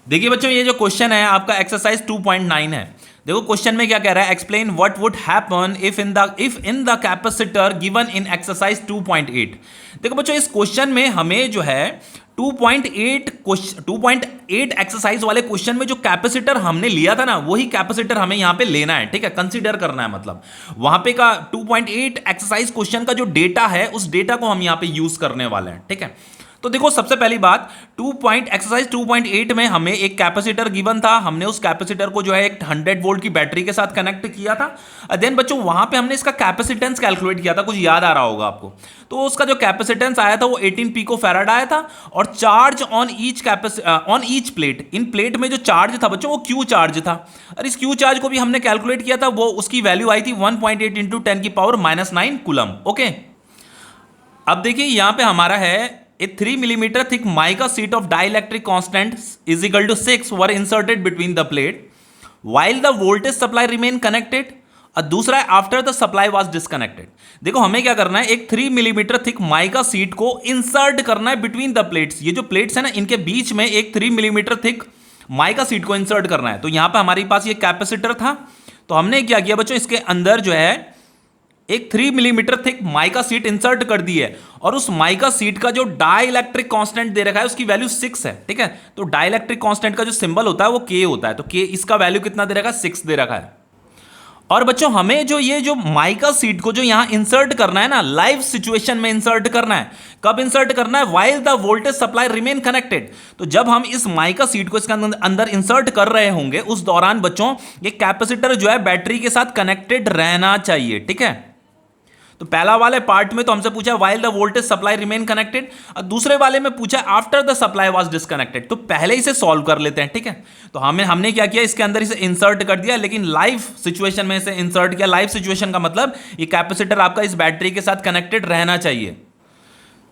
देखिए बच्चों, ये जो क्वेश्चन है आपका एक्सरसाइज 2.9 है। देखो क्वेश्चन में क्या कह रहा है, explain what would happen if in the capacitor given in exercise 2.8। देखो बच्चों, इस क्वेश्चन में हमें जो है 2.8 एक्सरसाइज वाले क्वेश्चन में जो कैपेसिटर हमने लिया था ना, वही कैपेसिटर हमें यहां पे लेना है। ठीक है, कंसीडर करना है, मतलब वहां पे का 2.8 एक्सरसाइज क्वेश्चन का जो डेटा है, उस डेटा को हम यहां पे यूज करने वाले हैं। ठीक है, तो देखो सबसे पहली बात, एक्सरसाइज 2.8 में हमें एक कैपेसिटर गिवन था। हमने उस कैपेसिटर को जो है एक 100 वोल्ट की बैटरी के साथ कनेक्ट किया था। देन बच्चों वहां पे हमने इसका कैपेसिटेंस कैलकुलेट किया था, कुछ याद आ रहा होगा आपको। तो उसका जो कैपेसिटेंस आया था वो 18 पिको फैराड आया था। और charge on each plate, in plate में जो चार्ज था बच्चों वो क्यू चार्ज था। और इस क्यू चार्ज को भी हमने कैलकुलेट किया था, वो उसकी वैल्यू आई थी 1.8 इंटू 10⁻⁹ कूलम। ओके, अब देखिए यहां पे हमारा है a 3 millimeter thick mica sheet of dielectric constant is equal to 6 were inserted between the plate while the voltage supply remain connected। और दूसरा है after the supply was disconnected. देखो हमें क्या करना है, एक 3 मिलीमीटर थिक माइका सीट को इंसर्ट करना है बिटवीन द प्लेट्स। ये जो प्लेट्स है ना, इनके बीच में एक 3 मिलीमीटर थिक माइका सीट को इंसर्ट करना है। तो यहां पर हमारे पास ये कैपेसिटर था, तो हमने क्या किया बच्चों, इसके अंदर जो है एक 3 millimetre thick mica sheet insert कर दी है। और उस माइका सीट का जो डाइलेक्ट्रिक कांस्टेंट दे रखा है उसकी वैल्यू 6 है। ठीक है, तो डाइलेक्ट्रिक कांस्टेंट का जो सिंबल होता है वो के होता है। तो के इसका वैल्यू कितना दे रखा है, 6 दे रखा है। और बच्चों हमें जो ये जो माइका सीट को जो यहां इंसर्ट करना है ना, लाइव सिचुएशन में इंसर्ट करना है। कब इंसर्ट करना है, while the voltage supply remain connected. तो जब हम इस माइका सीट को इसके अंदर इंसर्ट कर रहे होंगे, उस दौरान बच्चों ये कैपेसिटर जो है बैटरी के साथ कनेक्टेड रहना चाहिए। ठीक है, तो पहला वाले पार्ट में तो हमसे पूछा while the voltage supply remain connected, और दूसरे वाले में पूछा after the supply was disconnected. तो पहले इसे सॉल्व कर लेते हैं। ठीक है, तो हमने क्या किया, इसके अंदर इसे इंसर्ट कर दिया, लेकिन लाइव सिचुएशन में इसे इंसर्ट किया। लाइव सिचुएशन का मतलब ये कैपेसिटर आपका इस बैटरी के साथ कनेक्टेड रहना चाहिए।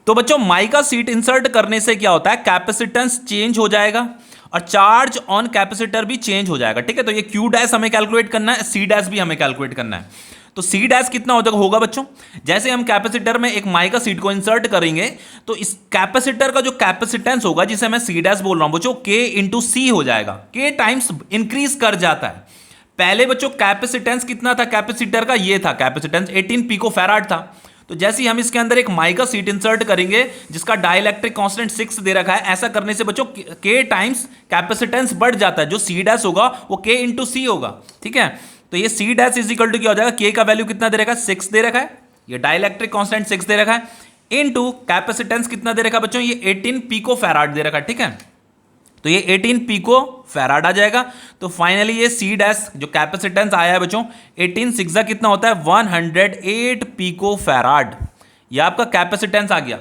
तो बच्चों माइका सीट इंसर्ट करने से क्या होता है, कैपेसिटेंस चेंज हो जाएगा और चार्ज ऑन कैपेसिटर भी चेंज हो जाएगा। ठीक है, तो ये क्यू डैश हमें कैलकुलेट करना है, सी डैश भी हमें कैलकुलेट करना है। तो सी डैश कितना होगा बच्चों, जैसे हम कैपेसिटर में एक माइका सीट को इंसर्ट करेंगे, तो इस कैपेसिटर का जो कैपेसिटेंस होगा, जिसे मैं सी डैश बोल रहा हूं बच्चों, के इंटू सी हो जाएगा। के टाइम्स इंक्रीज कर जाता है। पहले बच्चों कैपेसिटेंस कितना था कैपेसिटर का, ये था कैपेसिटेंस 18 पिको फैराड था। तो जैसे ही हम इसके अंदर एक माइका सीट इंसर्ट करेंगे जिसका डाइलेक्ट्रिक कांस्टेंट 6 दे रखा है, ऐसा करने से बच्चों के टाइम्स कैपेसिटेंस बढ़ जाता है। जो सी डैश होगा वो के इंटू सी होगा। ठीक है, तो ये C dash is equal to क्या हो जाएगा, के का वैल्यू कितना दे रखा है, 6 दे रखा है। ये डाइलेक्ट्रिक कांस्टेंट 6 दे रखा है, इनटू कैपेसिटेंस कितना दे रखा है बच्चों, ये 18 पिको फैराड दे रखा है। ठीक है, तो ये 18 पिको फैराड आ जाएगा। तो फाइनली ये सी डैश जो कैपेसिटेंस आया है बच्चों, 18 सिक्सा कितना होता है, 108 पिको फैराड। ये आपका कैपेसिटेंस आ गया।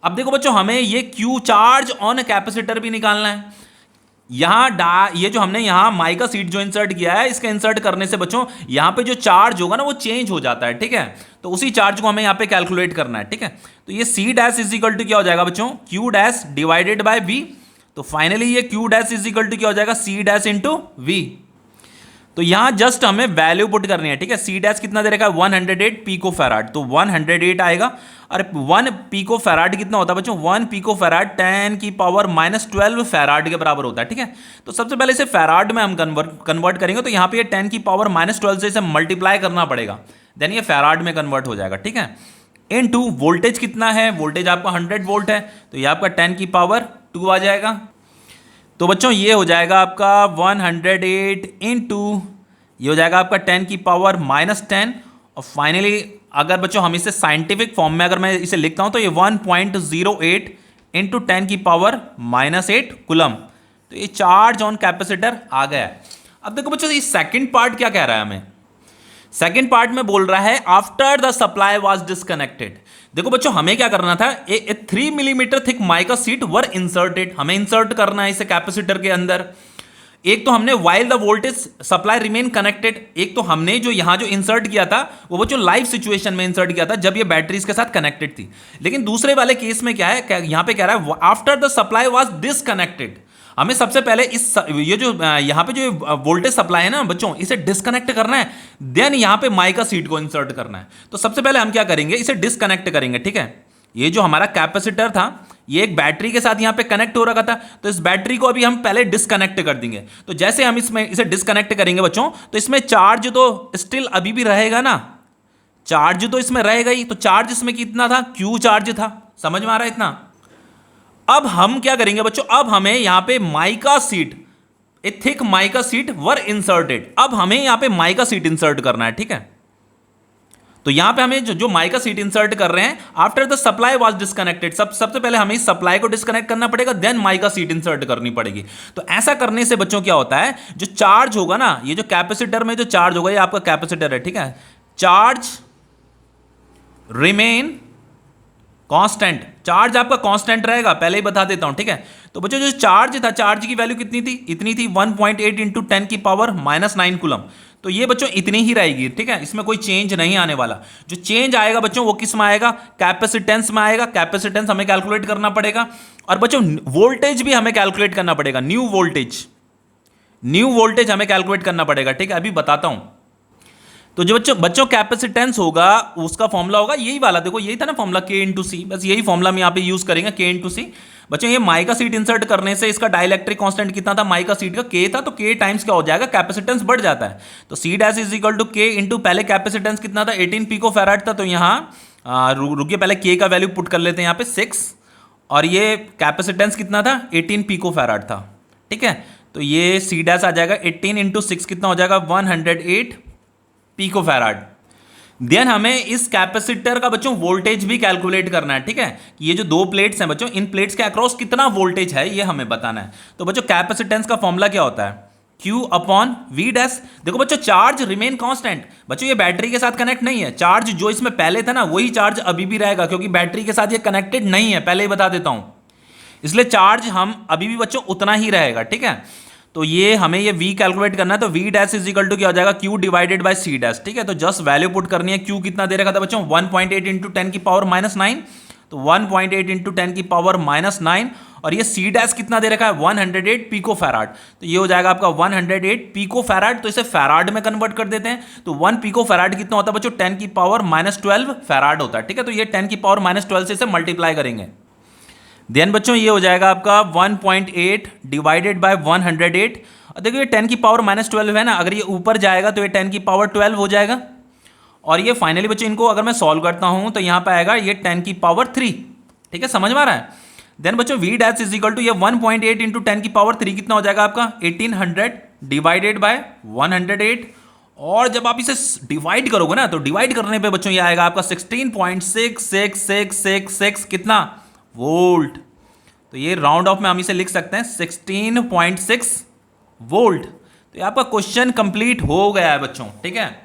अब देखो बच्चों हमें ये क्यू चार्ज ऑन कैपेसिटर भी निकालना है। ये जो हमने यहां माइका सीट जो इंसर्ट किया है, इसके इंसर्ट करने से बच्चों यहां पे जो चार्ज होगा ना वो चेंज हो जाता है। ठीक है, तो उसी चार्ज को हमें यहां पे कैलकुलेट करना है। ठीक है, तो ये C dash is equal to क्या हो जाएगा बच्चों, Q dash divided by V. तो फाइनली ये Q dash is equal to क्या हो जाएगा, सी डैश इंटू वी। तो यहां जस्ट हमें वैल्यू पुट करनी है। ठीक है, सी डैश कितना दे रखा है, 108 पिको फैराड। तो 108 आएगा। और 1 पिको फैराड कितना होता है बच्चों, 1 पिको फैराड 10⁻⁻12 फैराड के बराबर होता है। ठीक है, तो सबसे पहले इसे फैराड में हम कन्वर्ट करेंगे। तो यहां पे ये 10⁻⁻12 से इसे मल्टीप्लाई करना पड़ेगा, देन ये फैराड में कन्वर्ट हो जाएगा। ठीक है, इनटू वोल्टेज कितना है, वोल्टेज आपका 100 वोल्ट है, तो ये आपका 10⁻2 आ जाएगा। तो बच्चों ये हो जाएगा आपका 108 इंटू ये हो जाएगा आपका 10⁻⁻10। और फाइनली अगर बच्चों हम इसे साइंटिफिक फॉर्म में अगर मैं इसे लिखता हूं तो ये 1.08 इंटू 10⁻⁻8 कूलम। तो ये चार्ज ऑन कैपेसिटर आ गया है। अब देखो बच्चों ये सेकंड पार्ट क्या कह रहा है हमें, सेकंड पार्ट में बोल रहा है after the supply was disconnected. देखो बच्चों हमें क्या करना था, 3 मिलीमीटर थिक माइका सीट वर इंसर्टेड, हमें इंसर्ट करना है इसे कैपेसिटर के अंदर। एक तो हमने while the voltage supply remain connected, एक तो हमने जो यहां जो इंसर्ट किया था वो बच्चों लाइव सिचुएशन में इंसर्ट किया था जब ये बैटरीज के साथ कनेक्टेड थी। लेकिन दूसरे वाले केस में क्या है, यहां पे कह रहा है after the supply was disconnected. हमें सबसे पहले ये जो यहां पे जो वोल्टेज सप्लाई है ना बच्चों, इसे डिस्कनेक्ट करना है, देन यहां पे माइका सीट को इंसर्ट करना है। तो सबसे पहले हम क्या करेंगे, इसे डिस्कनेक्ट करेंगे। ठीक है, ये जो हमारा कैपेसिटर था ये एक बैटरी के साथ यहां पे कनेक्ट हो रखा था, तो इस बैटरी को अभी हम पहले डिस्कनेक्ट कर देंगे। तो जैसे हम इसमें इसे डिस्कनेक्ट करेंगे बच्चों, तो इसमें चार्ज तो स्टिल अभी भी रहेगा ना, चार्ज तो इसमें रहेगा ही। तो चार्ज इसमें कितना था, क्यू चार्ज था, समझ में आ रहा है इतना। अब हम क्या करेंगे बच्चों, अब हमें यहां पे माइका सीट, ए थिक माइका सीट वर इंसर्टेड। अब हमें यहां पे माइका सीट इंसर्ट करना है, ठीक है। तो यहां पे हमें जो माइका सीट इंसर्ट कर रहे हैं, after the supply was disconnected, सबसे पहले हमें इस सप्लाई को डिस्कनेक्ट करना पड़ेगा, देन माइका सीट इंसर्ट करनी पड़ेगी। तो ऐसा करने से बच्चों क्या होता है, जो चार्ज होगा ना, ये जो कैपेसिटर में जो चार्ज होगा, ये आपका कैपेसिटर है, ठीक है, चार्ज रिमेन कांस्टेंट, चार्ज आपका कांस्टेंट रहेगा, पहले ही बता देता हूं, ठीक है। तो बच्चों जो चार्ज था, चार्ज की वैल्यू कितनी थी, इतनी थी 1.8 इंटू 10 की पावर -9 कूलम। तो ये बच्चों इतनी ही रहेगी, ठीक है, इसमें कोई चेंज नहीं आने वाला। जो चेंज आएगा बच्चों वो किस में आएगा, कैपेसिटेंस में आएगा। कैपेसिटेंस हमें कैलकुलेट करना पड़ेगा, और बच्चों वोल्टेज भी हमें कैलकुलेट करना पड़ेगा, न्यू वोल्टेज हमें कैलकुलेट करना पड़ेगा, ठीक है, अभी बताता हूं। तो जो बच्चों कैपेसिटेंस होगा उसका फॉर्मूला होगा यही वाला, देखो यही था ना फॉर्मूला, के इंटू सी, बस यही फॉर्मूला हम यहाँ पे यूज करेंगे, के इंटू सी। बच्चों ये माइका सीट इंसर्ट करने से इसका डाइलेक्ट्रिक कांस्टेंट कितना था, माइका सीट का के था, तो के टाइम्स क्या हो जाएगा, कैपेसिटेंस बढ़ जाता है। तो C dash is equal to K into, पहले कैपेसिटेंस कितना था, 18 पिको फैराड था, तो यहाँ रुकिए पहले के का वैल्यू पुट कर लेते हैं यहाँ पे 6, और ये कैपेसिटेंस कितना था, 18 पिको फैराड था, ठीक है। तो ये सी डैश आ जाएगा 18 इंटू 6 कितना हो जाएगा, 108 पिको फैराड। देन हमें इस कैपेसिटर का बच्चों वोल्टेज भी कैलकुलेट करना है, ठीक है, कि ये जो दो प्लेट्स हैं बच्चों, इन प्लेट्स के अक्रॉस कितना वोल्टेज है ये हमें बताना है। तो बच्चों कैपेसिटेंस का फॉर्मूला क्या होता है, Q अपॉन V डैश। देखो बच्चों चार्ज रिमेन कांस्टेंट, बच्चों ये बैटरी के साथ कनेक्ट नहीं है, चार्ज जो इसमें पहले था ना वही चार्ज अभी भी रहेगा, क्योंकि बैटरी के साथ ये कनेक्टेड नहीं है, पहले ही बता देता हूं, इसलिए चार्ज हम अभी भी बच्चों उतना ही रहेगा, ठीक है। तो ये हमें ये V कैलकुलेट करना है, तो V dash is equal to क्या हो जाएगा, Q divided by C dash, ठीक है। तो जस्ट वैल्यू पुट करनी है, Q कितना दे रखा था बच्चों, 1.8 इंटू 10 की पावर -9, तो 1.8 इंटू 10 की पावर -9, और ये C डैश कितना दे रखा है, 108 पिको फैराड। तो ये हो जाएगा आपका 108 पिको फैराड, तो इसे फैराड में कन्वर्ट कर देते हैं। तो 1 पिको फैराड कितना होता है बच्चों, 10 की पावर -12 फैराड होता है, ठीक है। तो ये 10 की पावर -12 से इसे मल्टीप्लाई करेंगे, देन बच्चों ये हो जाएगा आपका 1.8 डिवाइडेड बाय 108। और देखो ये 10 की पावर -12 है ना, अगर ये ऊपर जाएगा तो ये 10 की पावर 12 हो जाएगा। और ये फाइनली बच्चों इनको अगर मैं सॉल्व करता हूं तो यहां पे आएगा ये 10 की पावर 3, ठीक है, समझ में आ रहा है। देन बच्चों V dash is equal to ये 1.8 इंटू 10 की पावर 3 कितना हो जाएगा आपका, 1800 डिवाइडेड बाय 108। और जब आप इसे डिवाइड करोगे ना, तो डिवाइड करने पे बच्चों ये आएगा आपका 16.6666 कितना वोल्ट। तो ये राउंड ऑफ में हम इसे लिख सकते हैं 16.6 वोल्ट। तो ये आपका क्वेश्चन कंप्लीट हो गया है बच्चों, ठीक है।